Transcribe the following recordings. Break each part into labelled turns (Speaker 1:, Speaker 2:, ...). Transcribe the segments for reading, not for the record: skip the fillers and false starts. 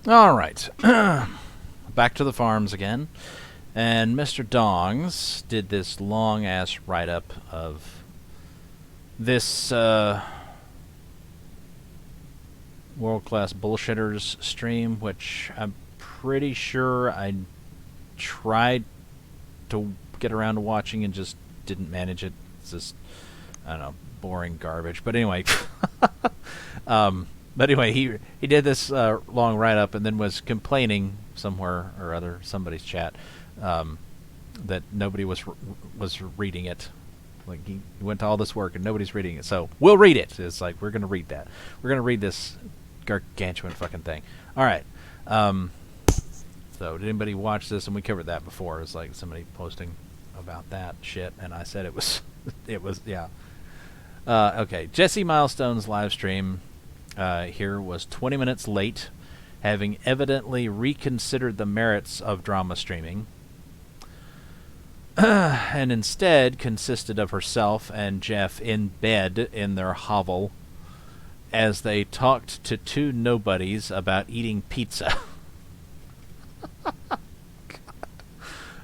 Speaker 1: All right. Back to the farms again. And Mr. Dongs did this long-ass write-up of this WorldClassBullShitters stream, which I'm pretty sure I tried to get around to watching and just didn't manage it. It's just, I don't know, boring garbage. But anyway, he did this long write-up and then was complaining somewhere or other, somebody's chat, that nobody was reading it. Like, he went to all this work and nobody's reading it. So we'll read it. It's like, we're going to read that. We're going to read this gargantuan fucking thing. All right. So did anybody watch this? And we covered that before. It's like somebody posting about that shit, and I said it was, yeah. Okay, Jesse Milestone's live stream here was 20 minutes late, having evidently reconsidered the merits of drama streaming, and instead consisted of herself and Jeff in bed in their hovel as they talked to two nobodies about eating pizza.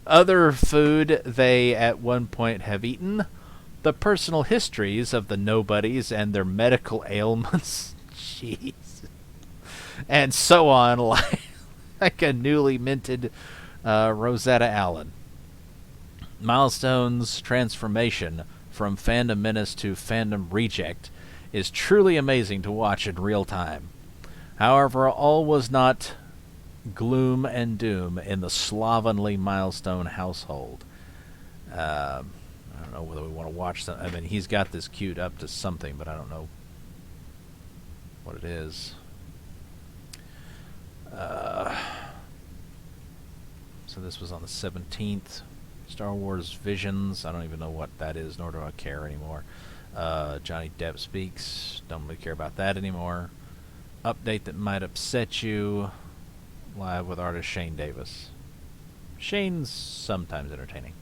Speaker 1: Other food they at one point have eaten, the personal histories of the nobodies and their medical ailments, jeez, and so on, like a newly minted Rosetta Allen. Milestone's transformation from Fandom Menace to Fandom Reject is truly amazing to watch in real time. However, all was not gloom and doom in the slovenly Milestone household. I don't know whether we want to watch that. I mean, he's got this queued up to something, but I don't know what it is. So this was on the 17th. Star Wars Visions. I don't even know what that is, nor do I care anymore. Johnny Depp speaks. Don't really care about that anymore. Update that might upset you. Live with artist Shane Davis. Shane's sometimes entertaining.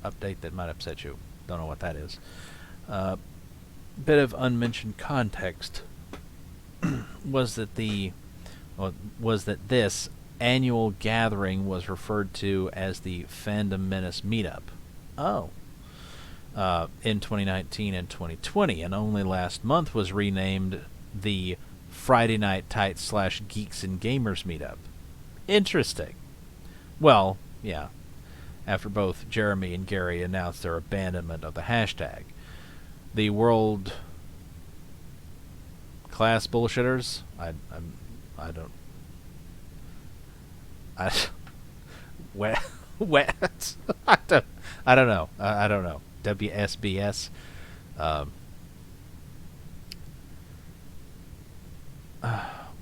Speaker 1: Update that might upset you. Don't know what that is. Bit of unmentioned context was that this annual gathering was referred to as the Fandom Menace meetup. Oh. In 2019 and 2020, and only last month was renamed the Friday Night Tights / Geeks and Gamers meetup. Interesting. Well, yeah. After both Jeremy and Gary announced their abandonment of the hashtag. The World Class Bullshitters? I don't... What? I don't know. I don't know. WSBS.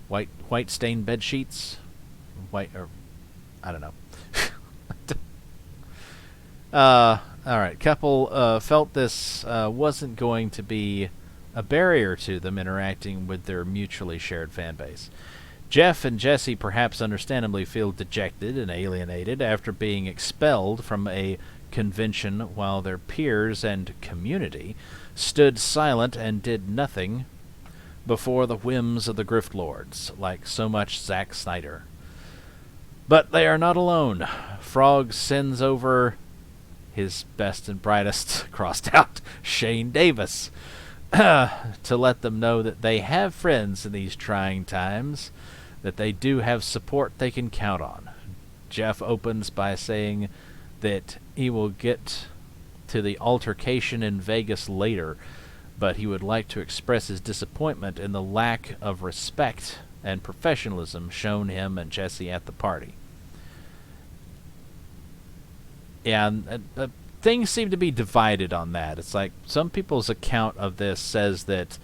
Speaker 1: White stained bed sheets. White, or I don't know. All right. Couple felt this wasn't going to be a barrier to them interacting with their mutually shared fan base. Jeff and Jessi perhaps understandably feel dejected and alienated after being expelled from a convention while their peers and community stood silent and did nothing before the whims of the Grift Lords, like so much Zack Snyder. But they are not alone. Frog sends over his best and brightest, crossed out, Shane Davis, to let them know that they have friends in these trying times, that they do have support they can count on. Jeff opens by saying that he will get to the altercation in Vegas later, but he would like to express his disappointment in the lack of respect and professionalism shown him and Jessi at the party. Yeah, and things seem to be divided on that. It's like some people's account of this says that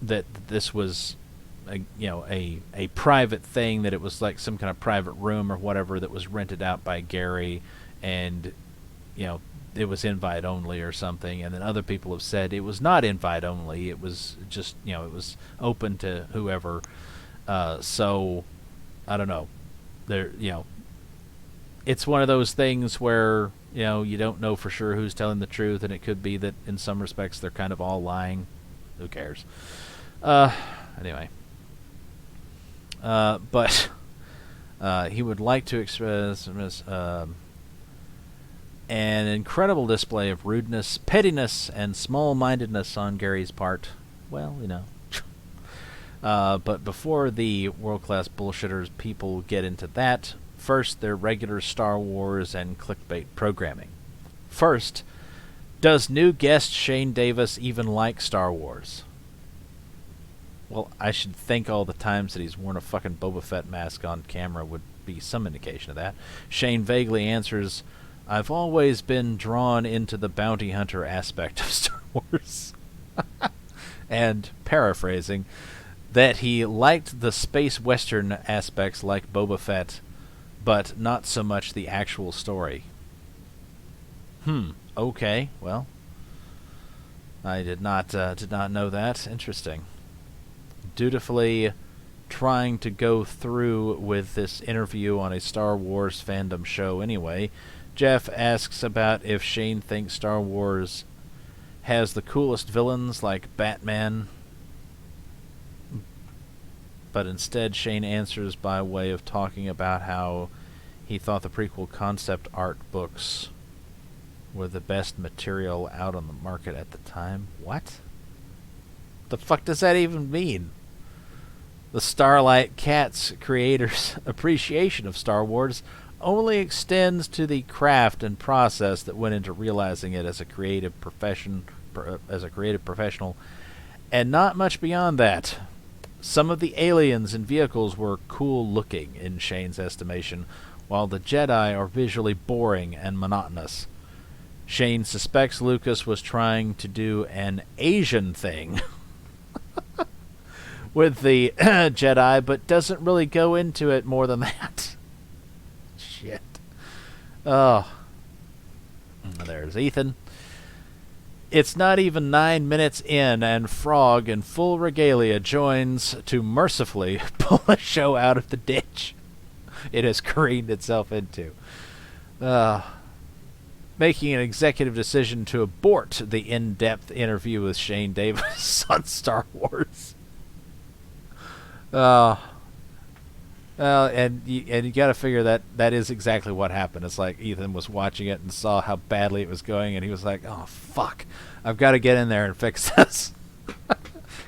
Speaker 1: that this was a private thing, that it was like some kind of private room or whatever that was rented out by Gary, and it was invite only or something. And then other people have said it was not invite only, it was just it was open to whoever. So I don't know. It's one of those things where you don't know for sure who's telling the truth, and it could be that in some respects they're kind of all lying. Who cares? Anyway. But he would like to express an incredible display of rudeness, pettiness, and small-mindedness on Gary's part. Well, you know. But before the world-class bullshitters people get into that, first their regular Star Wars and clickbait programming. First, does new guest Shane Davis even like Star Wars? Well, I should think all the times that he's worn a fucking Boba Fett mask on camera would be some indication of that. Shane vaguely answers, I've always been drawn into the bounty hunter aspect of Star Wars. And, paraphrasing, that he liked the space western aspects like Boba Fett, but not so much the actual story. Okay, well, I did not know that. Interesting. Dutifully trying to go through with this interview on a Star Wars fandom show anyway, Jeff asks about if Shane thinks Star Wars has the coolest villains like Batman, but instead Shane answers by way of talking about how he thought the prequel concept art books were the best material out on the market at the time. What? The fuck does that even mean? The Starlight Cat's creators' appreciation of Star Wars only extends to the craft and process that went into realizing it as a creative professional, and not much beyond that. Some of the aliens and vehicles were cool looking in Shane's estimation, while the Jedi are visually boring and monotonous. Shane suspects Lucas was trying to do an Asian thing with the Jedi, but doesn't really go into it more than that. Shit. Oh. There's Ethan. It's not even 9 minutes in, and Frog in full regalia joins to mercifully pull a show out of the ditch it has careened itself into. Making an executive decision to abort the in-depth interview with Shane Davis on Star Wars. Well, and you got to figure that is exactly what happened. It's like Ethan was watching it and saw how badly it was going, and he was like, "Oh fuck, I've got to get in there and fix this.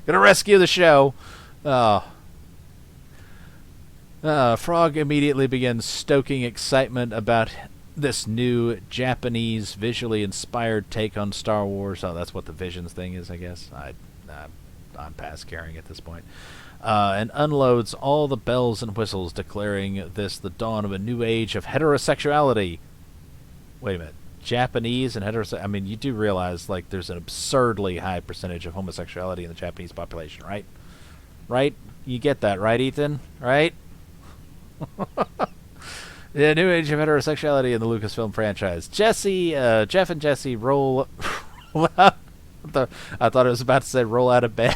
Speaker 1: Gonna rescue the show." Frog immediately begins stoking excitement about this new Japanese visually inspired take on Star Wars. Oh, that's what the Visions thing is, I guess. I'm past caring at this point. And unloads all the bells and whistles, declaring this the dawn of a new age of heterosexuality. Wait a minute. Japanese and heterosexuality? I mean, you do realize, like, there's an absurdly high percentage of homosexuality in the Japanese population, right? Right? You get that, right, Ethan? Right? The new age of heterosexuality in the Lucasfilm franchise. Jeff and Jessi roll out. I thought it was about to say roll out of bed.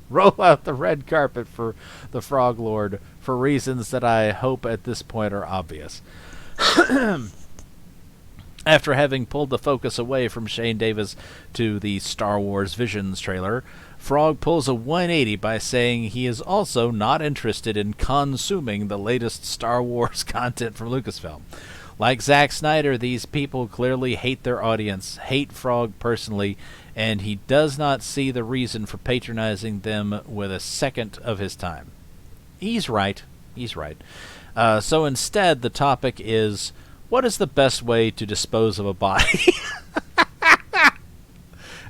Speaker 1: Roll out the red carpet for the Frog Lord for reasons that I hope at this point are obvious. After having pulled the focus away from Shane Davis to the Star Wars Visions trailer, Frog pulls a 180 by saying he is also not interested in consuming the latest Star Wars content from Lucasfilm. Like Zack Snyder, these people clearly hate their audience, hate Frog personally, and he does not see the reason for patronizing them with a second of his time. He's right. So instead, the topic is, what is the best way to dispose of a body?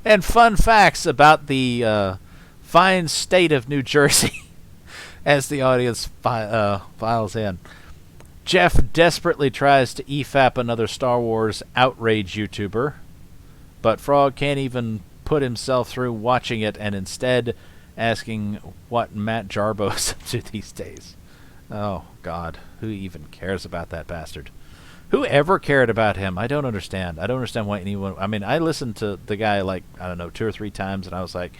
Speaker 1: And fun facts about the fine state of New Jersey as the audience files in. Jeff desperately tries to EFAP another Star Wars outrage YouTuber, but Frog can't even put himself through watching it and instead asking what Matt Jarbo is up to these days. Oh, God. Who even cares about that bastard? Who ever cared about him? I don't understand. I don't understand why anyone... I mean, I listened to the guy, like, I don't know, 2 or 3 times, and I was like,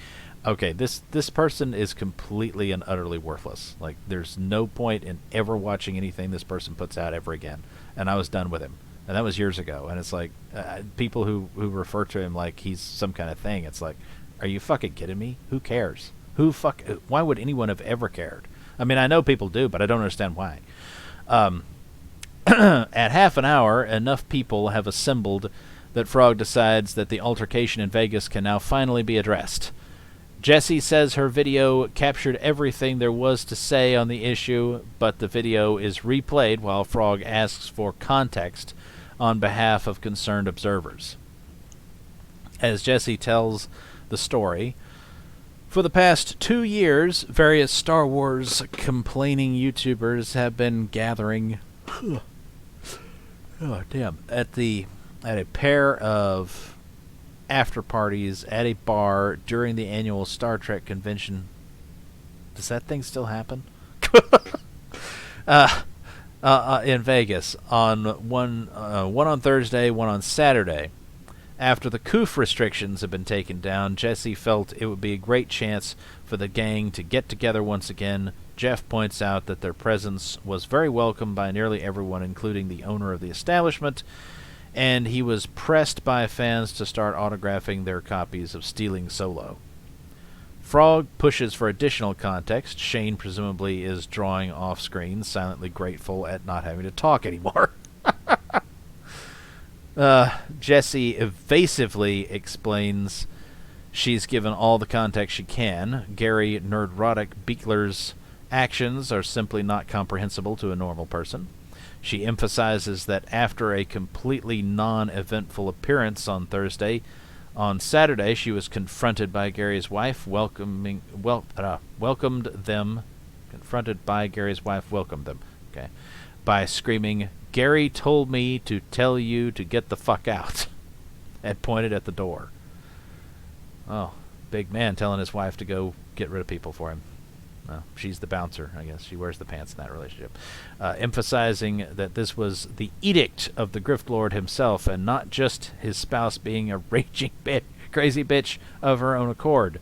Speaker 1: okay, this person is completely and utterly worthless. Like, there's no point in ever watching anything this person puts out ever again. And I was done with him. And that was years ago. And it's like, people who refer to him like he's some kind of thing, it's like, are you fucking kidding me? Who cares? Why would anyone have ever cared? I mean, I know people do, but I don't understand why. At half an hour, enough people have assembled that Frog decides that the altercation in Vegas can now finally be addressed. Jessi says her video captured everything there was to say on the issue, but the video is replayed while Frog asks for context on behalf of concerned observers. As Jessi tells the story, for the past 2 years, various Star Wars complaining YouTubers have been gathering at a pair of after parties at a bar during the annual Star Trek convention. Does that thing still happen? In Vegas, one on Thursday, one on Saturday. After the COOF restrictions have been taken down, Jessi felt it would be a great chance for the gang to get together once again. Jeff points out that their presence was very welcome by nearly everyone, including the owner of the establishment, and he was pressed by fans to start autographing their copies of Stealing Solo. Frog pushes for additional context. Shane presumably is drawing off-screen, silently grateful at not having to talk anymore. Jessi evasively explains she's given all the context she can. Gary Nerdrotic Beekler's actions are simply not comprehensible to a normal person. She emphasizes that after a completely non-eventful appearance on Thursday, on Saturday she was confronted by Gary's wife, welcomed them by screaming, "Gary told me to tell you to get the fuck out," and pointed at the door. Oh, big man telling his wife to go get rid of people for him. She's the bouncer, I guess. She wears the pants in that relationship. Emphasizing that this was the edict of the Grift Lord himself, and not just his spouse being a raging crazy bitch of her own accord.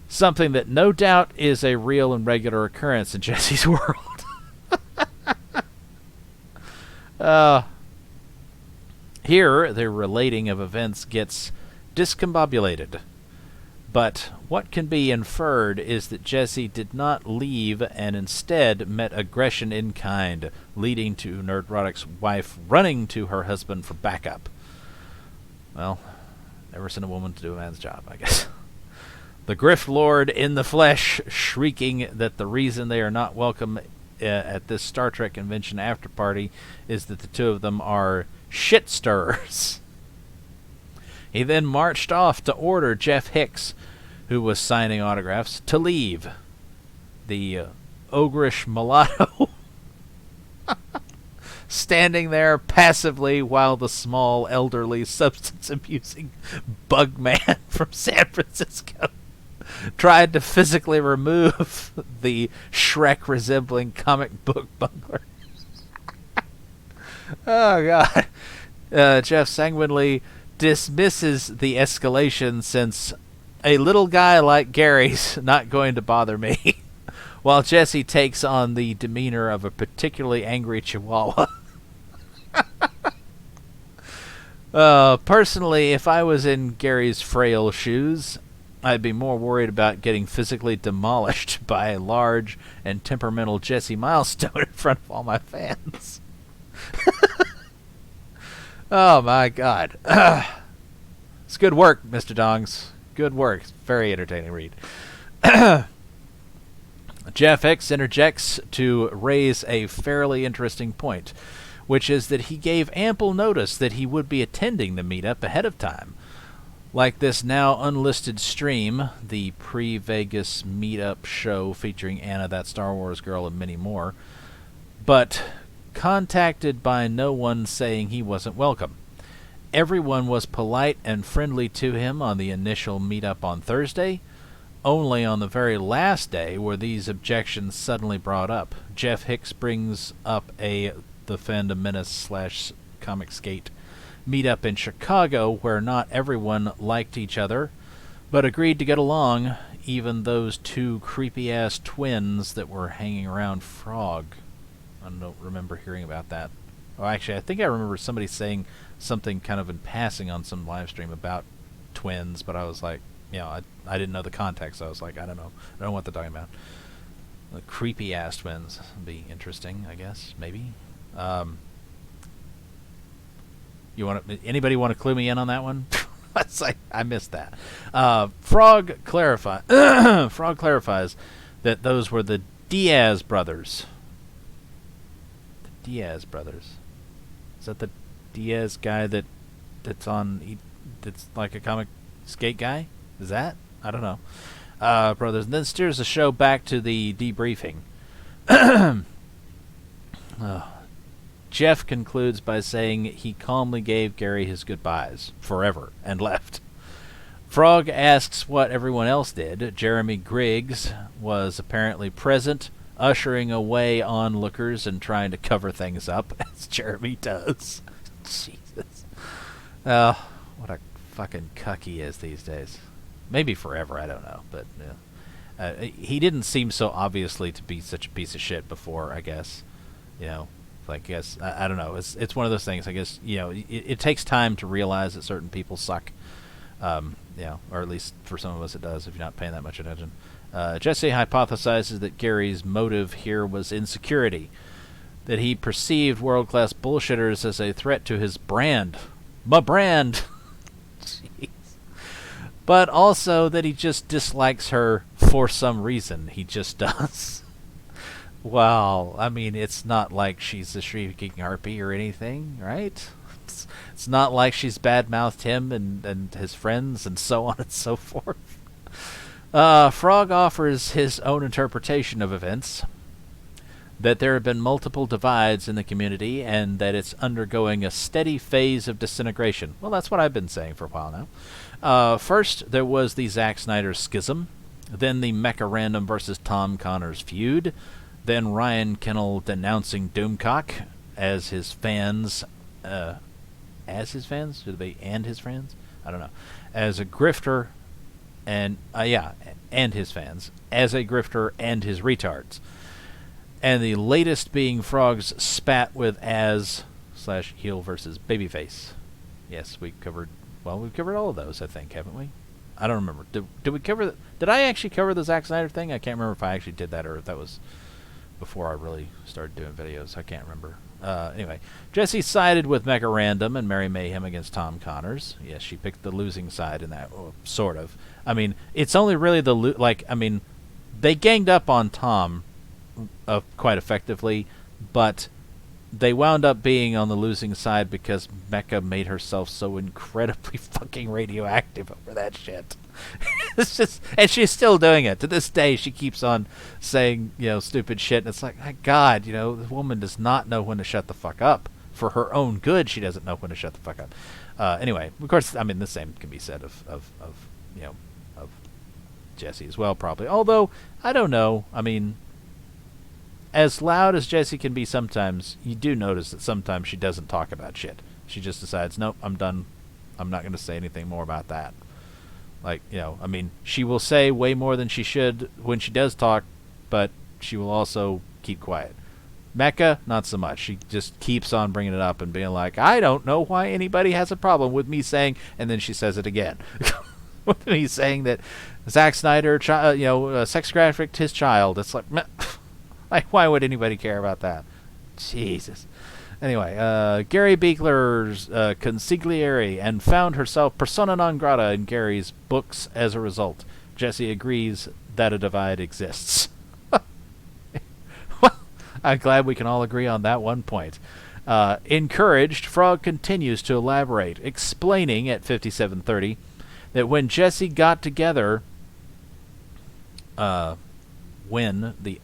Speaker 1: Something that no doubt is a real and regular occurrence in Jessi's world. Here, the relating of events gets discombobulated. But what can be inferred is that Jessi did not leave and instead met aggression in kind, leading to Nerdrotic's wife running to her husband for backup. Well, never send a woman to do a man's job, I guess. The Grift Lord in the flesh, shrieking that the reason they are not welcome at this Star Trek convention after party is that the two of them are shit stirrers. He then marched off to order Jeff Hicks, who was signing autographs, to leave. The ogreish mulatto standing there passively while the small, elderly, substance-abusing bug man from San Francisco tried to physically remove the Shrek-resembling comic book bungler. Oh, God. Jeff sanguinely dismisses the escalation since a little guy like Gary's not going to bother me, while Jessi takes on the demeanor of a particularly angry chihuahua. Personally, if I was in Gary's frail shoes, I'd be more worried about getting physically demolished by a large and temperamental Jessi Milestone in front of all my fans. Oh, my God. It's good work, Mr. Dongs. Good work. It's very entertaining read. Jeff X interjects to raise a fairly interesting point, which is that he gave ample notice that he would be attending the meetup ahead of time. Like this now unlisted stream, the pre-Vegas meetup show featuring Anna, that Star Wars girl, and many more, but contacted by no one saying he wasn't welcome. Everyone was polite and friendly to him on the initial meetup on Thursday. Only on the very last day were these objections suddenly brought up. Jeff Hicks brings up the Fandom Menace / ComicsGate meetup in Chicago where not everyone liked each other, but agreed to get along, even those two creepy-ass twins that were hanging around Frog. I don't remember hearing about that. Oh, actually, I think I remember somebody saying something kind of in passing on some live stream about twins, but I was like, I didn't know the context, so I was like, I don't know what they're talking about. The creepy-ass twins would be interesting, I guess. Maybe. Anybody want to clue me in on that one? I missed that. Frog clarifies that those were the Diaz brothers. The Diaz brothers. Is that the Diaz guy that's like a ComicsGate guy? Is that? I don't know. Brothers, and then steers the show back to the debriefing. Jeff concludes by saying he calmly gave Gary his goodbyes forever and left. Frog asks what everyone else did. Jeremy Griggs was apparently present, ushering away onlookers and trying to cover things up, as Jeremy does. Jesus. What a fucking cuck he is these days. Maybe forever, I don't know. But he didn't seem so obviously to be such a piece of shit before, I guess. You know, I guess, I don't know. It's one of those things, I guess, you know, it takes time to realize that certain people suck. You know, or at least for some of us it does if you're not paying that much attention. Jessi hypothesizes that Gary's motive here was insecurity, that he perceived WorldClassBullShitters as a threat to his brand. My brand! Jeez. But also that he just dislikes her for some reason. He just does. Well, I mean, it's not like she's a shrieking harpy or anything, right? It's not like she's bad-mouthed him and his friends and so on and so forth. Frog offers his own interpretation of events, that there have been multiple divides in the community and that it's undergoing a steady phase of disintegration. Well, that's what I've been saying for a while now. First, there was the Zack Snyder schism, then the Mecha Random versus Tom Connors feud, then Ryan Kennel denouncing Doomcock as his fans. As his fans? Should they and his fans? I don't know. As a grifter, and and his fans. As a grifter and his retards. And the latest being Frog's spat with Az/heel versus Babyface. Yes, we've covered all of those, I think, haven't we? I don't remember. Did we cover? Did I actually cover the Zack Snyder thing? I can't remember if I actually did that or if that was before I really started doing videos. I can't remember. Anyway, Jessi sided with Mecha Random and Mary Mayhem against Tom Connors. Yes, she picked the losing side in that, sort of. I mean, it's only really they ganged up on Tom quite effectively, but they wound up being on the losing side because Mecha made herself so incredibly fucking radioactive over that shit. It's just, and she's still doing it to this day. She keeps on saying, stupid shit, and it's like, my God, the woman does not know when to shut the fuck up. For her own good, she doesn't know when to shut the fuck up. Anyway, of course, I mean, the same can be said of Jessi as well, probably. Although, I don't know. I mean, as loud as Jessi can be sometimes, you do notice that sometimes she doesn't talk about shit. She just decides, nope, I'm done. I'm not going to say anything more about that. Like, I mean, she will say way more than she should when she does talk, but she will also keep quiet. Mecha, not so much. She just keeps on bringing it up and being like, I don't know why anybody has a problem with me saying, and then she says it again. With me saying that Zack Snyder, sex trafficked his child. It's like, like, why would anybody care about that? Jesus. Anyway, Gary Beekler's consigliere and found herself persona non grata in Gary's books as a result. Jessi agrees that a divide exists. Well, I'm glad we can all agree on that one point. Encouraged, Frog continues to elaborate, explaining at 57:30 that when Jessi got together with the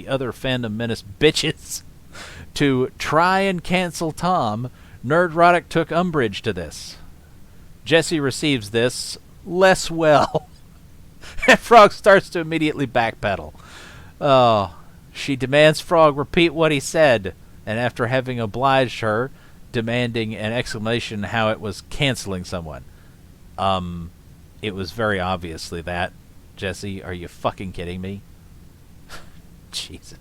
Speaker 1: other Fandom Menace bitches to try and cancel Tom, Nerdrotic took umbrage to this. Jessi receives this less well. And Frog starts to immediately backpedal. She demands Frog repeat what he said, and after having obliged her, demanding an explanation how it was canceling someone. It was very obviously that. Jessi, are you fucking kidding me? Jesus.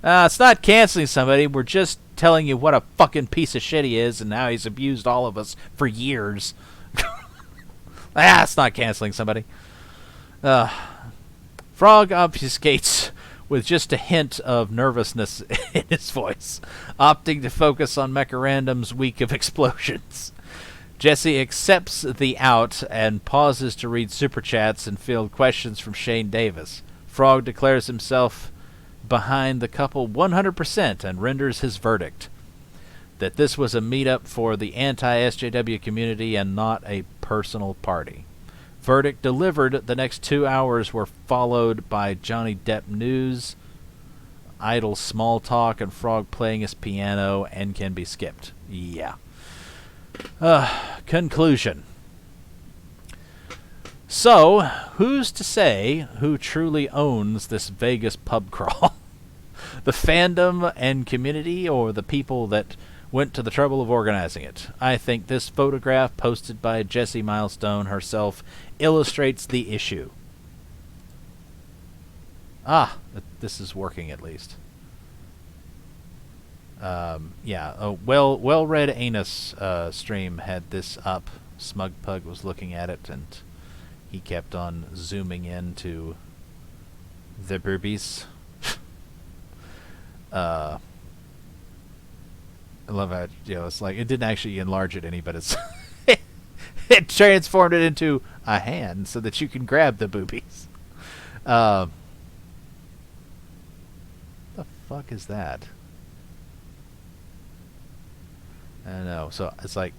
Speaker 1: It's not canceling somebody. We're just telling you what a fucking piece of shit he is and how he's abused all of us for years. It's not canceling somebody. Frog obfuscates with just a hint of nervousness in his voice, opting to focus on Mecharandom's week of explosions. Jessi accepts the out and pauses to read super chats and field questions from Shane Davis. Frog declares himself behind the couple 100% and renders his verdict that this was a meetup for the anti-SJW community and not a personal party. Verdict delivered. The next 2 hours were followed by Johnny Depp news, idle small talk, and Frog playing his piano and can be skipped. Yeah. Conclusion. So, who's to say who truly owns this Vegas pub crawl? The fandom and community, or the people that went to the trouble of organizing it? I think this photograph posted by Jessi Milestone herself illustrates the issue. This is working at least. Yeah, a well-read anus stream had this up. Smug Pug was looking at it, and he kept on zooming into the boobies. I love how, it's like, it didn't actually enlarge it any, but it's it transformed it into a hand so that you can grab the boobies. The fuck is that? I don't know. So it's like,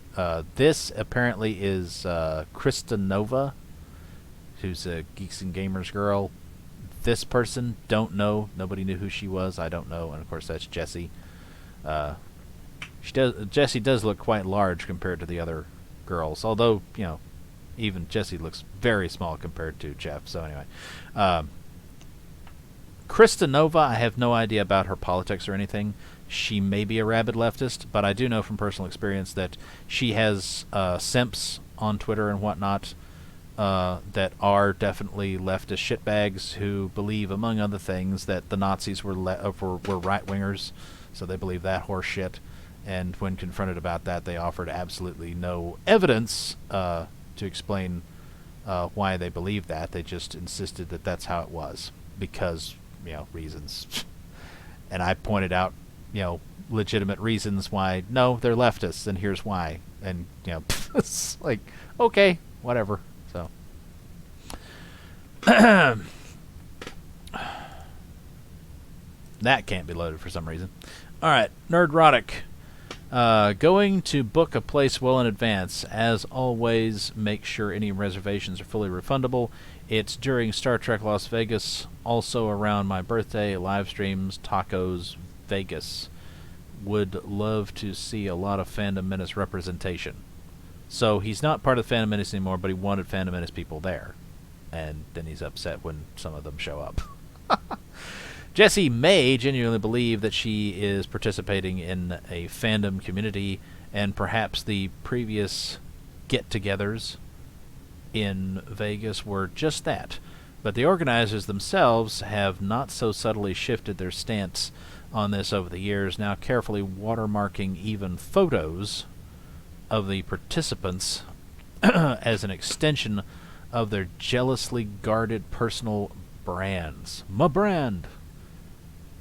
Speaker 1: this apparently is Krista Nova, who's a Geeks and Gamers girl. This person, don't know. Nobody knew who she was. I don't know. And of course, that's Jessi. Jessi does look quite large compared to the other girls. Although, even Jessi looks very small compared to Jeff. So anyway, Krista Nova, I have no idea about her politics or anything. She may be a rabid leftist, but I do know from personal experience that she has simps on Twitter and whatnot that are definitely leftist shitbags who believe, among other things, that the Nazis were right-wingers, so they believe that horse shit. And when confronted about that, they offered absolutely no evidence to explain why they believed that. They just insisted that that's how it was because, reasons. And I pointed out, legitimate reasons why, no, they're leftists, and here's why. And, it's like, okay, whatever. So. That can't be loaded for some reason. Alright, Nerdrotic. Going to book a place well in advance. As always, make sure any reservations are fully refundable. It's during Star Trek Las Vegas, also around my birthday, live streams, tacos, Vegas. Would love to see a lot of Fandom Menace representation. So he's not part of Fandom Menace anymore, but he wanted Fandom Menace people there. And then he's upset when some of them show up. Jessi may genuinely believe that she is participating in a fandom community, and perhaps the previous get-togethers in Vegas were just that. But the organizers themselves have not so subtly shifted their stance on this over the years, now carefully watermarking even photos of the participants as an extension of their jealously guarded personal brands. My brand!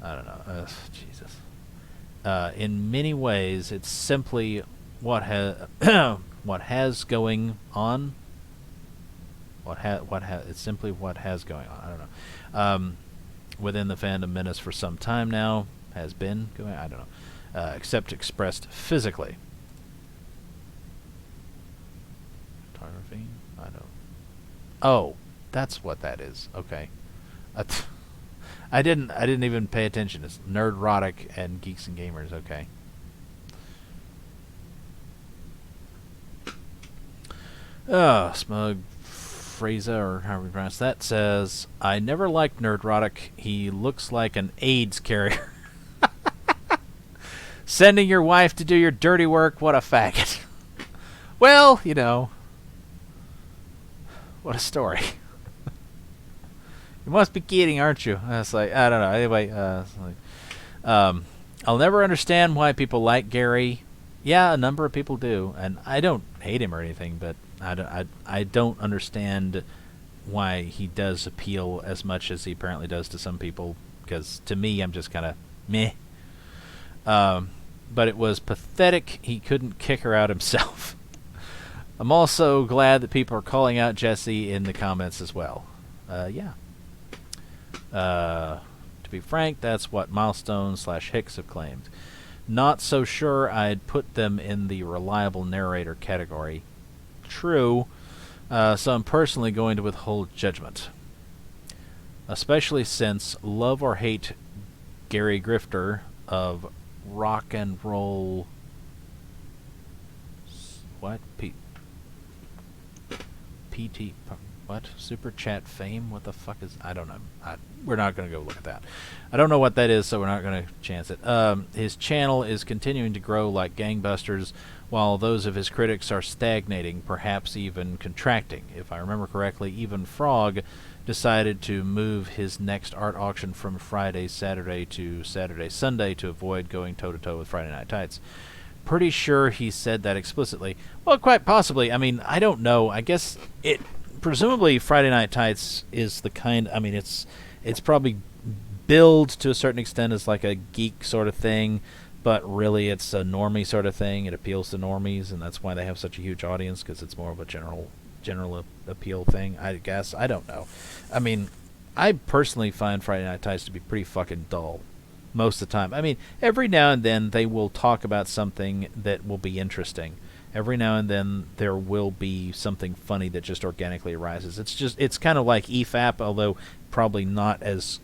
Speaker 1: I don't know. Jesus. In many ways, it's simply what has going on. It's simply what has going on. I don't know. Within the Fandom Menace for some time now, has been going. I don't know. Except expressed physically. Photography. I don't. Oh, that's what that is. Okay. I didn't even pay attention. It's Nerdrotic and Geeks and Gamers. Okay. Smug Fraser, or however you pronounce that, says, I never liked Nerdrotic. He looks like an AIDS carrier. Sending your wife to do your dirty work, what a faggot. Well, what a story. You must be kidding, aren't you? It's like, I don't know. Anyway, I'll never understand why people like Gary. Yeah, a number of people do, and I don't hate him or anything, but I don't understand why he does appeal as much as he apparently does to some people, because to me, I'm just kind of meh. But it was pathetic he couldn't kick her out himself. I'm also glad that people are calling out Jessi in the comments as well. Yeah. To be frank, that's what Milestone/Hicks have claimed. Not so sure I'd put them in the reliable narrator category. True. So I'm personally going to withhold judgment. Especially since love or hate Gary Grifter of rock and roll... What? PT... What? Super Chat fame? What the fuck is... I don't know. We're not going to go look at that. I don't know what that is, so we're not going to chance it. His channel is continuing to grow like gangbusters, while those of his critics are stagnating, perhaps even contracting. If I remember correctly, even Frog decided to move his next art auction from Friday, Saturday to Saturday, Sunday to avoid going toe-to-toe with Friday Night Tights. Pretty sure he said that explicitly. Well, quite possibly. I mean, I don't know. I guess it... Presumably, Friday Night Tights is the kind... I mean, it's probably billed to a certain extent as like a geek sort of thing, but really it's a normie sort of thing. It appeals to normies, and that's why they have such a huge audience, because it's more of a general appeal thing, I guess. I don't know. I mean, I personally find Friday Night Tights to be pretty fucking dull most of the time. I mean, every now and then they will talk about something that will be interesting. Every now and then there will be something funny that just organically arises. It's kind of like EFAP, although probably not as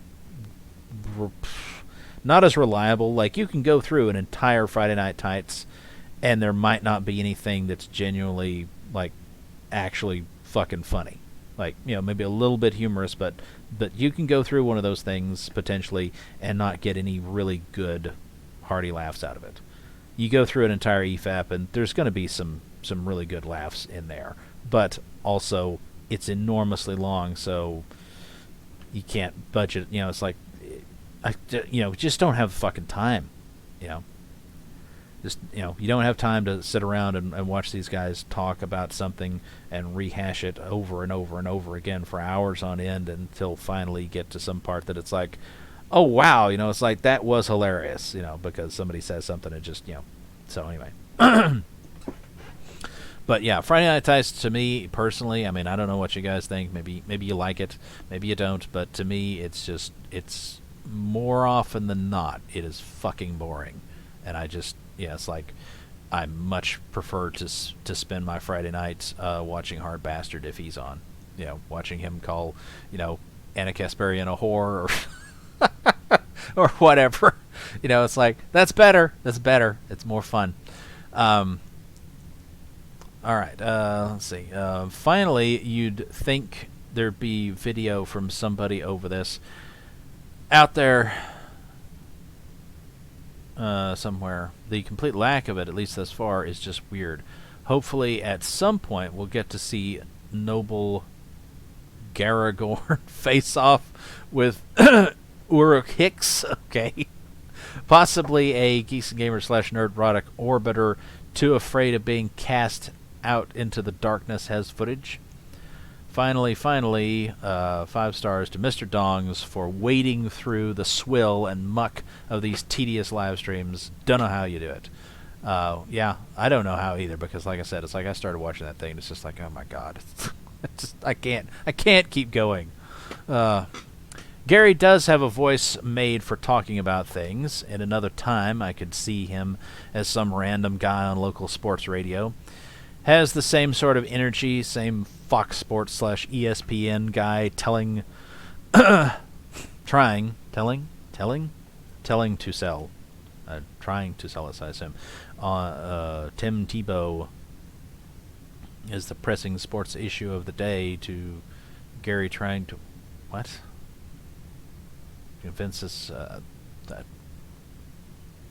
Speaker 1: reliable. Like, you can go through an entire Friday Night Tights and there might not be anything that's genuinely, like, actually fucking funny. Like, you know, maybe a little bit humorous, but you can go through one of those things potentially and not get any really good hearty laughs out of it. You go through an entire EFAP, and there's going to be some really good laughs in there. But also, it's enormously long, so you can't budget. You know, it's like, just don't have fucking time. You know, you don't have time to sit around and watch these guys talk about something and rehash it over and over and over again for hours on end until finally you get to some part that it's like, oh, wow, it's like, that was hilarious, because somebody says something and just, so anyway. But yeah, Friday Night Tights, to me, personally, I mean, I don't know what you guys think. Maybe you like it, maybe you don't, but to me, it's more often than not, it is fucking boring. And it's like, I much prefer to spend my Friday nights watching Hard Bastard if he's on. Watching him call, Anna Kasparian a whore, or... or whatever. It's like, that's better. It's more fun. All right, let's see. Finally, you'd think there'd be video from somebody over this out there somewhere. The complete lack of it, at least thus far, is just weird. Hopefully, at some point, we'll get to see Noble Garagorn face off with... Uruk Hicks, okay. Possibly a Geeks and Gamers / Nerdrotic orbiter too afraid of being cast out into the darkness has footage. Finally, 5 stars to Mr. Dongs for wading through the swill and muck of these tedious live streams. Don't know how you do it. Yeah, I don't know how either, because like I said, it's like I started watching that thing, and it's just like, oh my god. I can't keep going. Gary does have a voice made for talking about things. At another time, I could see him as some random guy on local sports radio. Has the same sort of energy, same Fox Sports / ESPN guy telling to sell. Trying to sell us, I assume. Tim Tebow is the pressing sports issue of the day to Gary trying to... What? Convince us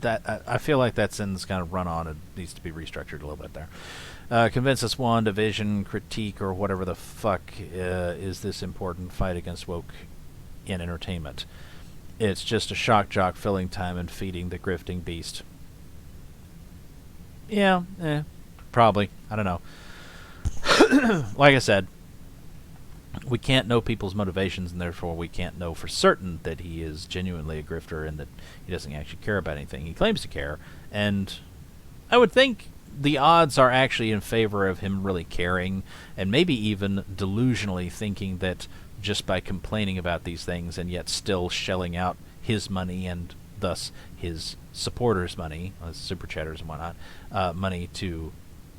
Speaker 1: that I feel like that sentence kind of run on. It needs to be restructured a little bit there. Convince us WandaVision critique or whatever the fuck is this important fight against woke in entertainment. It's just a shock jock filling time and feeding the grifting beast. Yeah, probably. I don't know. Like I said, we can't know people's motivations, and therefore we can't know for certain that he is genuinely a grifter and that he doesn't actually care about anything. He claims to care, and I would think the odds are actually in favor of him really caring, and maybe even delusionally thinking that just by complaining about these things and yet still shelling out his money and thus his supporters' money, super chatters and whatnot, money to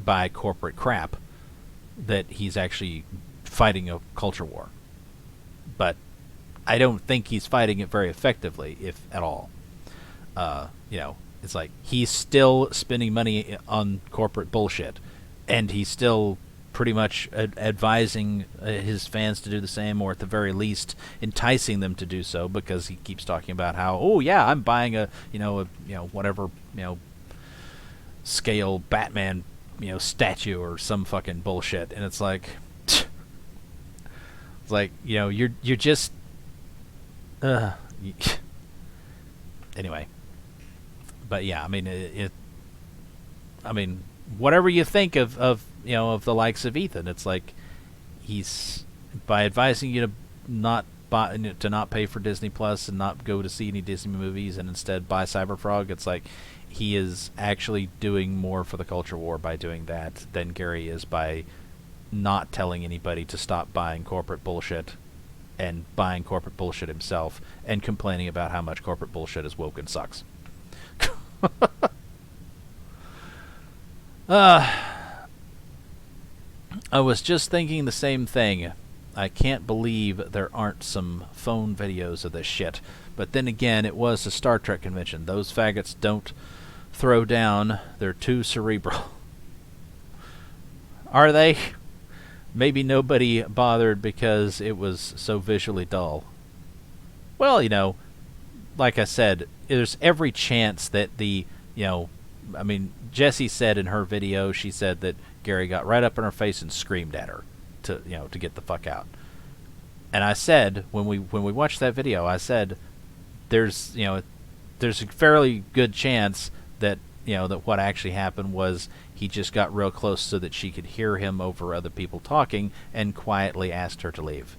Speaker 1: buy corporate crap, that he's actually fighting a culture war. But I don't think he's fighting it very effectively, if at all. It's like he's still spending money on corporate bullshit, and he's still pretty much advising his fans to do the same, or at the very least enticing them to do so, because he keeps talking about how, oh yeah, I'm buying a whatever scale Batman statue or some fucking bullshit, and it's like you're just anyway. But yeah, I mean, whatever you think of the likes of Ethan, it's like he's, by advising you to not pay for Disney Plus and not go to see any Disney movies and instead buy Cyberfrog, it's like he is actually doing more for the culture war by doing that than Gary is by not telling anybody to stop buying corporate bullshit and buying corporate bullshit himself and complaining about how much corporate bullshit is woke and sucks. I was just thinking the same thing. I can't believe there aren't some phone videos of this shit. But then again, it was a Star Trek convention. Those faggots don't throw down. They're too cerebral. Are they? Maybe nobody bothered because it was so visually dull. Well, like I said, there's every chance that Jessi said in her video, she said that Gary got right up in her face and screamed at her to get the fuck out. And I said, when we watched that video, I said, there's a fairly good chance that that what actually happened was he just got real close so that she could hear him over other people talking and quietly asked her to leave.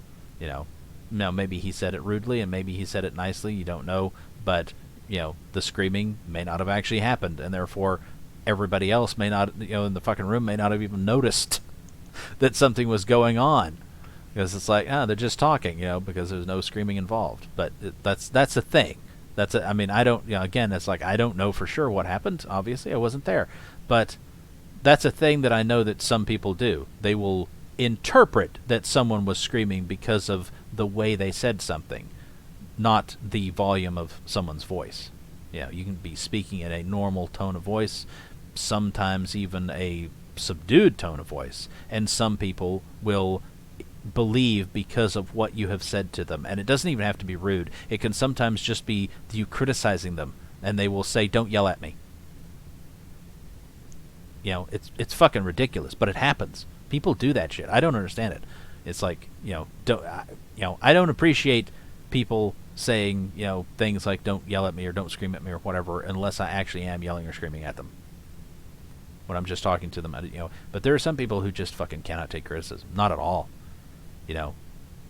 Speaker 1: Now maybe he said it rudely and maybe he said it nicely, you don't know, but the screaming may not have actually happened, and therefore everybody else may not, in the fucking room may not have even noticed that something was going on, because it's like, they're just talking, because there's no screaming involved. But that's a thing. I don't, again, it's like, I don't know for sure what happened. Obviously, I wasn't there, but that's a thing that I know that some people do. They will interpret that someone was screaming because of the way they said something, not the volume of someone's voice. You can be speaking in a normal tone of voice, sometimes even a subdued tone of voice, and some people will believe because of what you have said to them. And it doesn't even have to be rude. It can sometimes just be you criticizing them, and they will say, "Don't yell at me." It's fucking ridiculous, but it happens. People do that shit. I don't understand it. It's like, I don't appreciate people saying, things like "don't yell at me" or "don't scream at me" or whatever, unless I actually am yelling or screaming at them when I'm just talking to them. But there are some people who just fucking cannot take criticism. Not at all.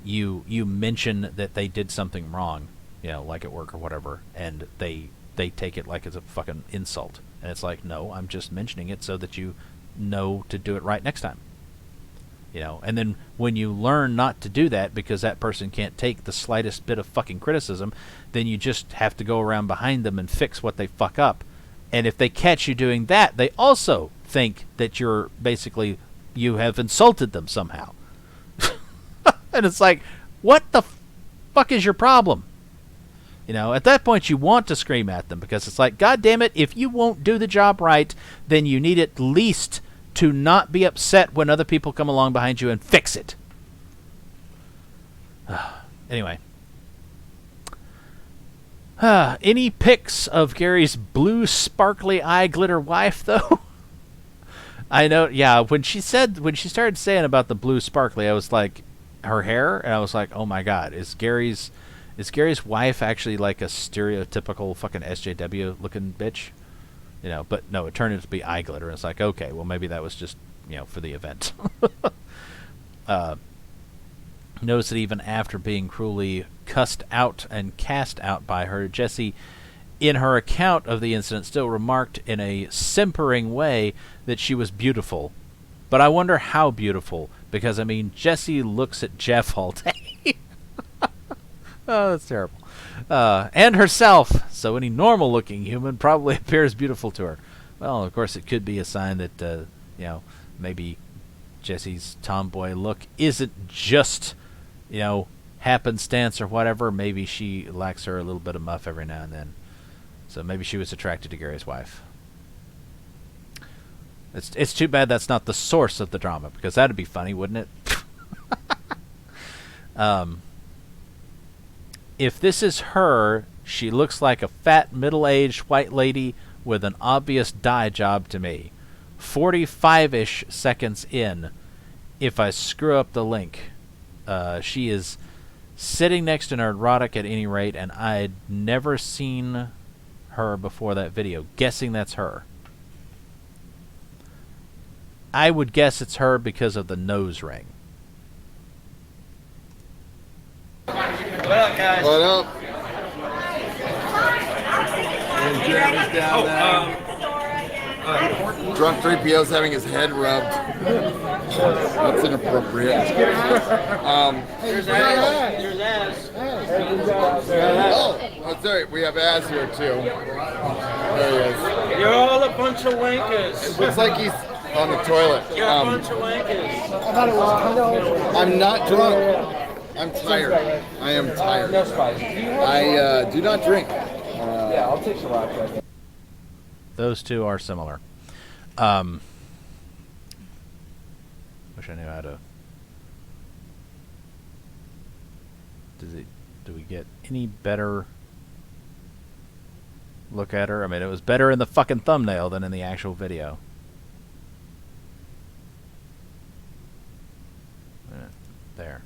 Speaker 1: You mention that they did something wrong, like at work or whatever, and they take it like it's a fucking insult. And it's like, no, I'm just mentioning it so that you know to do it right next time. And then when you learn not to do that because that person can't take the slightest bit of fucking criticism, then you just have to go around behind them and fix what they fuck up. And if they catch you doing that, they also think that you have insulted them somehow. And it's like, what the fuck is your problem? At that point you want to scream at them, because it's like, God damn it, if you won't do the job right, then you need at least to not be upset when other people come along behind you and fix it. Anyway. Any pics of Gary's blue sparkly eye glitter wife, though? I know, yeah, when she started saying about the blue sparkly, I was like, her hair, and I was like, oh my god, is Gary's wife actually like a stereotypical fucking SJW looking bitch? But no, it turned out to be eye glitter. It's like, okay, well maybe that was just, for the event. Notice that even after being cruelly cussed out and cast out by her, Jessi, in her account of the incident, still remarked in a simpering way that she was beautiful. But I wonder how beautiful, because, I mean, Jessi looks at Jeff all day. Oh, that's terrible. And herself, so any normal-looking human probably appears beautiful to her. Well, of course, it could be a sign that, maybe Jessi's tomboy look isn't just, happenstance or whatever. Maybe she lacks her a little bit of muff every now and then. So maybe she was attracted to Gary's wife. It's too bad that's not the source of the drama, because that'd be funny, wouldn't it? If this is her, she looks like a fat, middle-aged white lady with an obvious dye job to me. 45-ish seconds in, if I screw up the link. She is sitting next to Nerdrotic at any rate, and I'd never seen her before that video. Guessing that's her. I would guess it's her because of the nose ring.
Speaker 2: What up, guys?
Speaker 3: What up? And Jeremy's down there. Drunk 3PO's having his head rubbed. That's inappropriate.
Speaker 2: There's Az.
Speaker 3: Oh, sorry. We have Az here too. There he is.
Speaker 2: You're all a bunch of wankers.
Speaker 3: Looks like he's on the toilet.
Speaker 2: You're a bunch of wankers.
Speaker 3: I'm not drunk. I'm tired. I am tired. I do not drink.
Speaker 4: Yeah, I'll take some rock.
Speaker 1: Those two are similar. Wish I knew how to. Do we get any better look at her? I mean, it was better in the fucking thumbnail than in the actual video. There.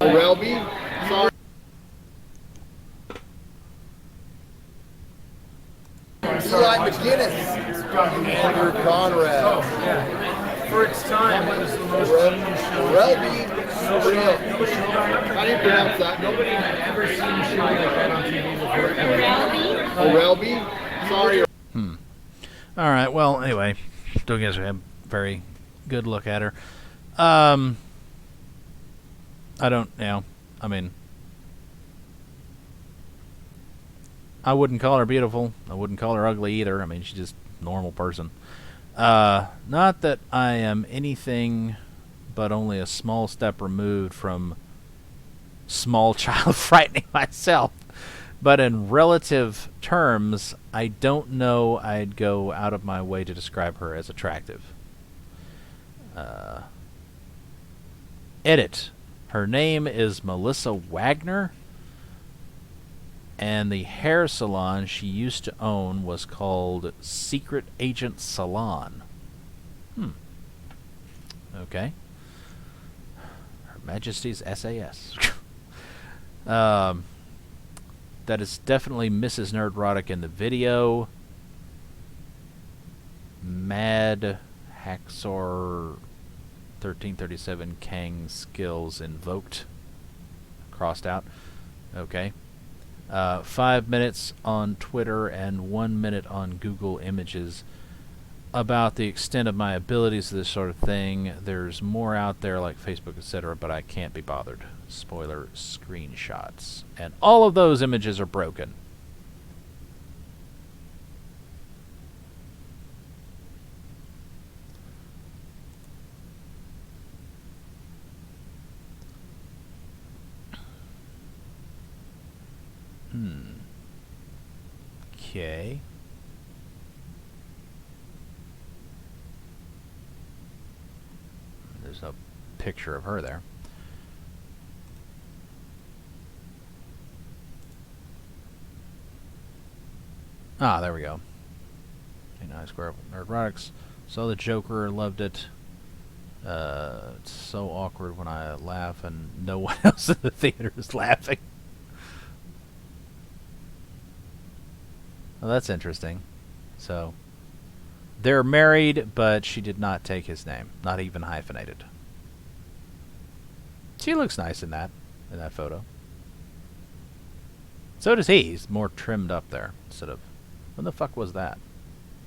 Speaker 3: Welby, sorry. Eli McGinnis. Andrew Conrad.
Speaker 2: Oh, yeah. For its time, it was the most genius show.
Speaker 3: Welby, surreal. How do you pronounce that?
Speaker 2: Nobody had ever seen a show like that on TV before.
Speaker 3: Welby? Sorry.
Speaker 1: All right. Well, anyway, don't guess we have a very good look at her. I don't, I mean, I wouldn't call her beautiful. I wouldn't call her ugly either. I mean, she's just a normal person. Not that I am anything but only a small step removed from small child frightening myself. But in relative terms, I don't know I'd go out of my way to describe her as attractive. Edit. Her name is Melissa Wagner, and the hair salon she used to own was called Secret Agent Salon. Okay. Her Majesty's SAS. That is definitely Mrs. Nerdrotic in the video. Mad Haxor 1337 Kang skills invoked. Crossed out. Okay. 5 minutes on Twitter and 1 minute on Google Images about the extent of my abilities to this sort of thing. There's more out there like Facebook, etc., but I can't be bothered. Spoiler screenshots. And all of those images are broken. Okay. There's no picture of her there. Ah, there we go. Square Nerdrotics. Saw the Joker, loved it. It's so awkward when I laugh and no one else in the theater is laughing. Well, that's interesting. So, they're married, but she did not take his name. Not even hyphenated. She looks nice in that photo. So does he. He's more trimmed up there instead of... When the fuck was that?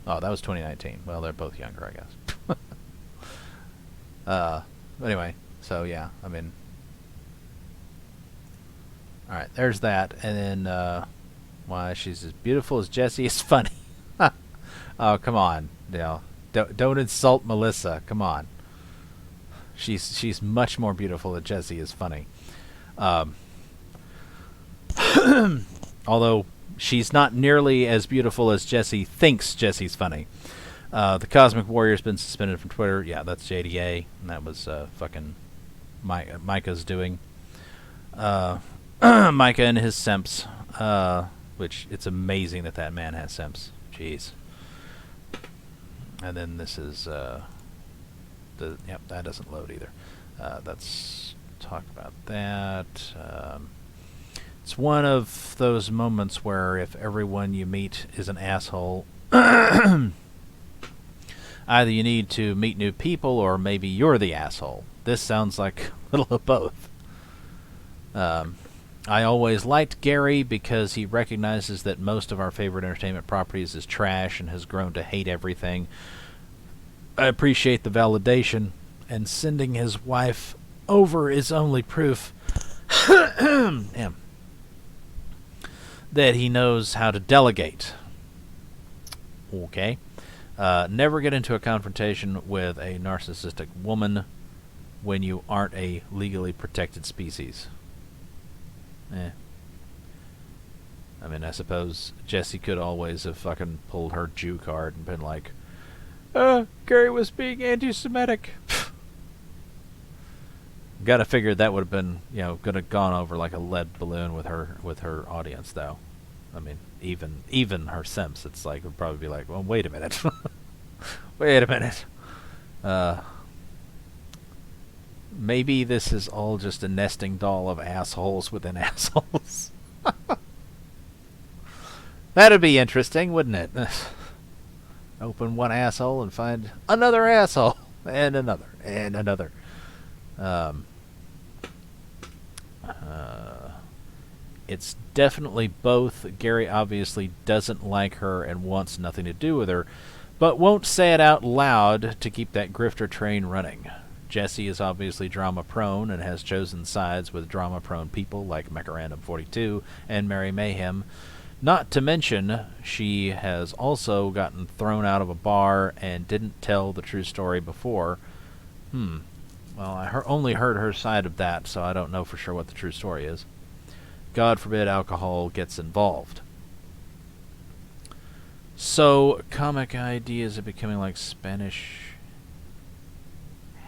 Speaker 1: Oh, that was 2019. Well, they're both younger, I guess. Anyway, so yeah, I mean... Alright, there's that. And then, why she's as beautiful as Jessi is funny. Oh, come on. You know, don't insult Melissa. Come on. She's much more beautiful than Jessi is funny. Although she's not nearly as beautiful as Jessi thinks Jessi's funny. The Cosmic Warrior's been suspended from Twitter. Yeah, that's JDA, and that was fucking Micah's doing. Micah and his simps, which it's amazing that man has simps. Jeez. And then this is yep, that doesn't load either. Let's talk about that. It's one of those moments where if everyone you meet is an asshole, either you need to meet new people or maybe you're the asshole. This sounds like a little of both. I always liked Gary because he recognizes that most of our favorite entertainment properties is trash and has grown to hate everything. I appreciate the validation, and sending his wife over is only proof damn, that he knows how to delegate. Okay. Never get into a confrontation with a narcissistic woman when you aren't a legally protected species. I mean, I suppose Jessi could always have fucking pulled her Jew card and been like, Gary was being anti-Semitic. Gotta figure that would have been, could have gone over like a lead balloon with her audience, though. I mean, even her simps, it's like, would probably be like, well, wait a minute. Wait a minute. Maybe this is all just a nesting doll of assholes within assholes. That'd be interesting, wouldn't it? Open one asshole and find another asshole, and another, and another. It's definitely both. Gary obviously doesn't like her and wants nothing to do with her, but won't say it out loud to keep that grifter train running. Jessi is obviously drama-prone and has chosen sides with drama-prone people like Mecha42 and Mary Mayhem. Not to mention, she has also gotten thrown out of a bar and didn't tell the true story before. Well, I only heard her side of that, so I don't know for sure what the true story is. God forbid alcohol gets involved. So, comic ideas are becoming like Spanish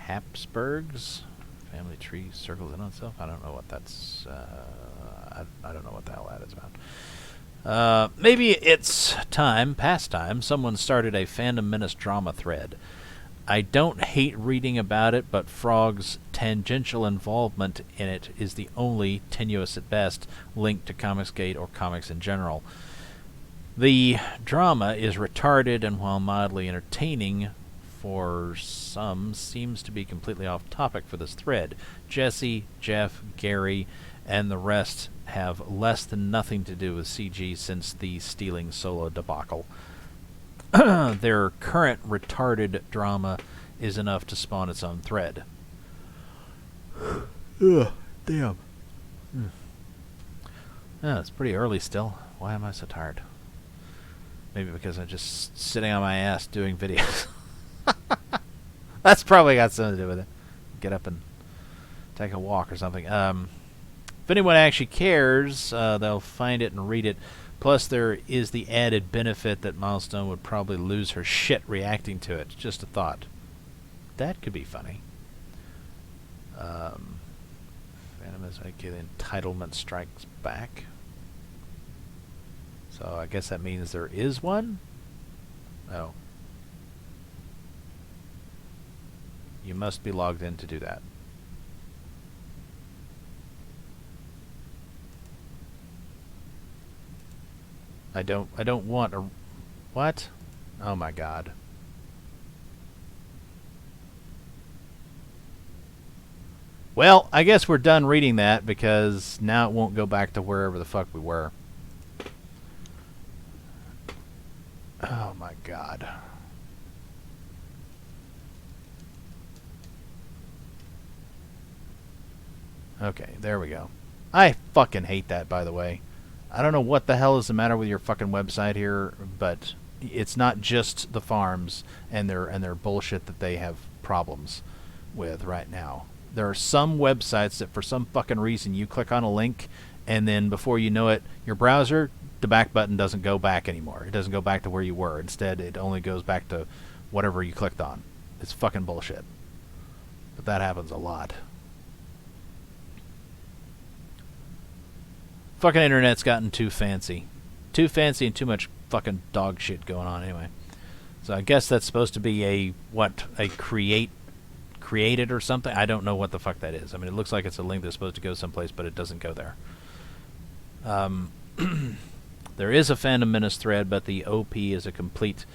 Speaker 1: Habsburgs? Family tree circles in on itself? I don't know what that's... I don't know what the hell that is about. Maybe it's past time, someone started a Fandom Menace drama thread. I don't hate reading about it, but Frog's tangential involvement in it is the only, tenuous at best, link to ComicsGate or comics in general. The drama is retarded and, while mildly entertaining for some, seems to be completely off topic for this thread. Jessi, Jeff, Gary, and the rest have less than nothing to do with CG since the stealing solo debacle. Their current retarded drama is enough to spawn its own thread. Ugh, damn. Yeah, it's pretty early still. Why am I so tired? Maybe because I'm just sitting on my ass doing videos. That's probably got something to do with it. Get up and take a walk or something. If anyone actually cares, they'll find it and read it. Plus, there is the added benefit that Milestone would probably lose her shit reacting to it. Just a thought. That could be funny. Phantom is like the entitlement strikes back. So I guess that means there is one? Oh. You must be logged in to do that. I don't want a... What? Oh my god. Well, I guess we're done reading that because now it won't go back to wherever the fuck we were. Oh my god. Okay, there we go. I fucking hate that, by the way. I don't know what the hell is the matter with your fucking website here, but it's not just the farms and their bullshit that they have problems with right now. There are some websites that for some fucking reason you click on a link and then before you know it, your browser, the back button doesn't go back anymore. It doesn't go back to where you were. Instead, it only goes back to whatever you clicked on. It's fucking bullshit. But that happens a lot. Fucking internet's gotten too fancy. Too fancy and too much fucking dog shit going on anyway. So I guess that's supposed to be a created or something. I don't know what the fuck that is. I mean, it looks like it's a link that's supposed to go someplace, but it doesn't go there. There is a Fandom Menace thread, but the OP is a complete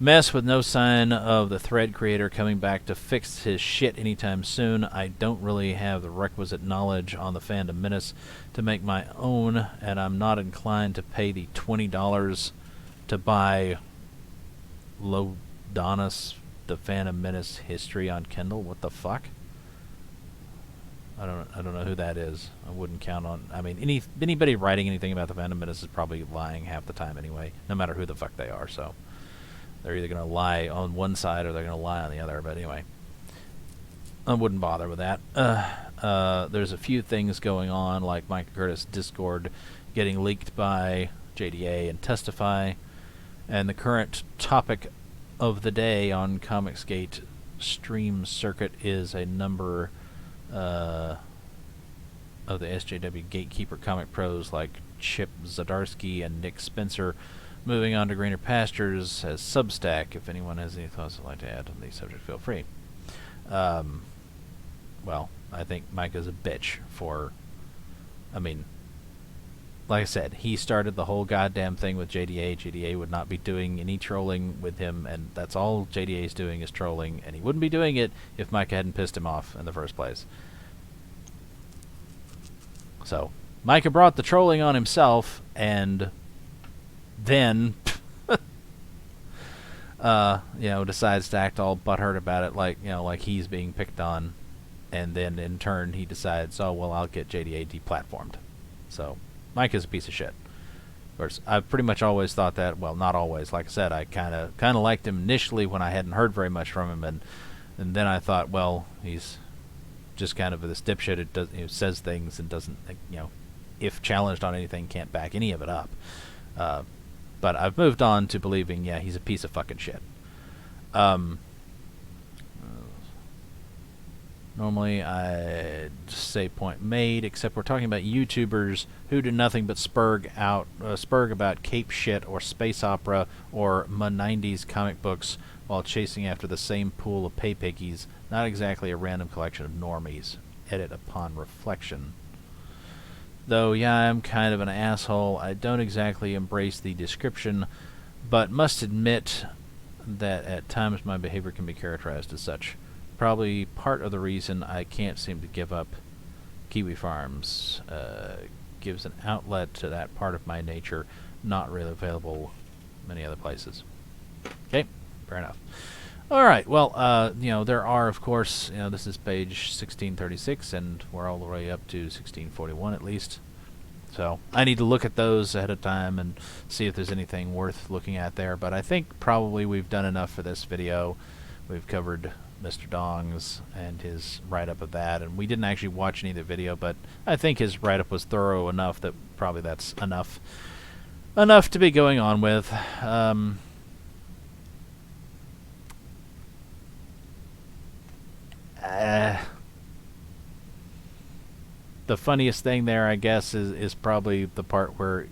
Speaker 1: mess with no sign of the thread creator coming back to fix his shit anytime soon. I don't really have the requisite knowledge on the Fandom Menace to make my own, and I'm not inclined to pay the $20 to buy Lodonis, the Phantom Menace history on Kindle. What the fuck? I don't know who that is. I wouldn't count on. I mean, anybody writing anything about the Phantom Menace is probably lying half the time anyway, no matter who the fuck they are. So they're either going to lie on one side or they're going to lie on the other. But anyway, I wouldn't bother with that. There's a few things going on, like Mike Curtis' Discord getting leaked by JDA and Testify, and the current topic of the day on ComicsGate stream circuit is a number of the SJW Gatekeeper comic pros like Chip Zdarsky and Nick Spencer moving on to greener pastures as Substack. If anyone has any thoughts they'd like to add on the subject, feel free. Well, I think Mike is a bitch for... I mean, like I said, he started the whole goddamn thing with JDA. JDA would not be doing any trolling with him, and that's all JDA is doing is trolling, and he wouldn't be doing it if Mike hadn't pissed him off in the first place. So, Micah brought the trolling on himself, and then, decides to act all butthurt about it, like he's being picked on, and then in turn he decides, oh, well, I'll get JDA deplatformed. So, Mike is a piece of shit. Of course, I've pretty much always thought that. Well, not always. Like I said, I kind of liked him initially when I hadn't heard very much from him, and then I thought, well, he's just kind of this dipshit. It does, says things and doesn't, if challenged on anything, can't back any of it up. But I've moved on to believing, yeah, he's a piece of fucking shit. Normally, I'd say point made, except we're talking about YouTubers who do nothing but spurg about cape shit or space opera or '90s comic books while chasing after the same pool of pay piggies. Not exactly a random collection of normies. Edit upon reflection. Though, yeah, I'm kind of an asshole. I don't exactly embrace the description, but must admit that at times my behavior can be characterized as such. Probably part of the reason I can't seem to give up Kiwi Farms. Gives an outlet to that part of my nature not really available many other places. Okay, fair enough. Alright, well, there are, of course, this is page 1636, and we're all the way up to 1641 at least. So, I need to look at those ahead of time and see if there's anything worth looking at there, but I think probably we've done enough for this video. We've covered Mr. Dong's and his write-up of that, and we didn't actually watch any of the video, but I think his write-up was thorough enough that probably that's enough to be going on with. The funniest thing there, I guess, is probably the part where,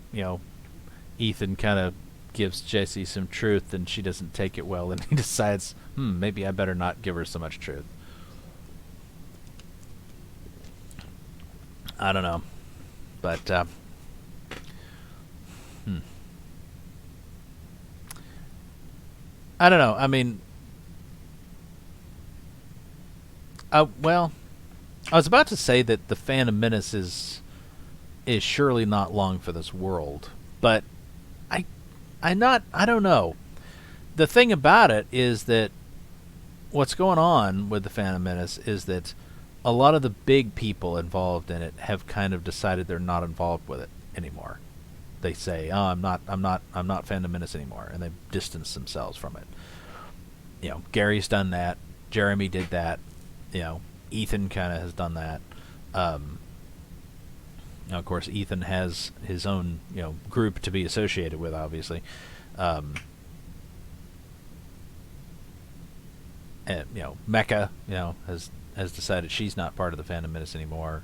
Speaker 1: Ethan kind of gives Jessi some truth and she doesn't take it well, and he decides, maybe I better not give her so much truth. I don't know. But, I don't know. I mean, well, I was about to say that the Phantom Menace is surely not long for this world, but I don't know. The thing about it is that what's going on with the Phantom Menace is that a lot of the big people involved in it have kind of decided they're not involved with it anymore. They say, "Oh, I'm not Phantom Menace anymore," and they've distanced themselves from it. You know, Gary's done that. Jeremy did that. You know, Ethan kind of has done that. Now, of course, Ethan has his own, group to be associated with, obviously. And, Mecca, has decided she's not part of the Phantom Menace anymore.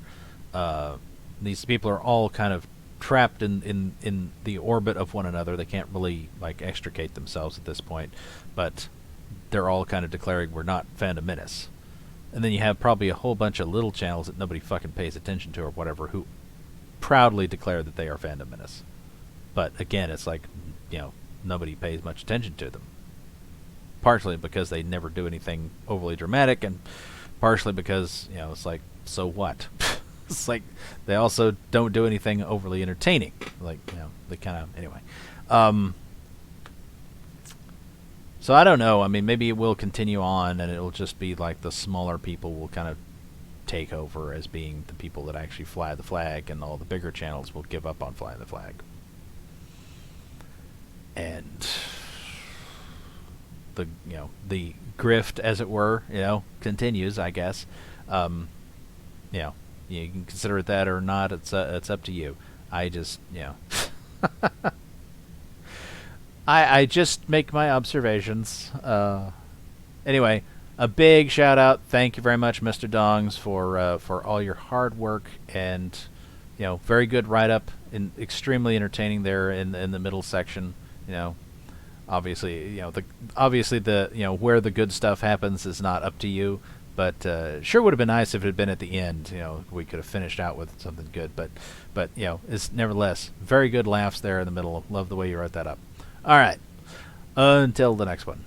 Speaker 1: These people are all kind of trapped in the orbit of one another. They can't really, extricate themselves at this point. But they're all kind of declaring we're not Phantom Menace. And then you have probably a whole bunch of little channels that nobody fucking pays attention to or whatever who proudly declare that they are Fandom Menace. But again, it's like, nobody pays much attention to them. Partially because they never do anything overly dramatic, and partially because, it's like, so what? It's like, they also don't do anything overly entertaining. Like, they kind of, anyway. So I don't know. I mean, maybe it will continue on, and it'll just be like the smaller people will kind of take over as being the people that actually fly the flag, and all the bigger channels will give up on flying the flag. And the grift, as it were, continues, I guess. You can consider it that or not. It's up to you. I just, I just make my observations. Anyway, a big shout out. Thank you very much, Mr. Dongs, for all your hard work, and very good write up and extremely entertaining there in the middle section. Obviously, the where the good stuff happens is not up to you, but sure would have been nice if it had been at the end. We could have finished out with something good, but it's nevertheless very good laughs there in the middle. Love the way you wrote that up. All right, until the next one.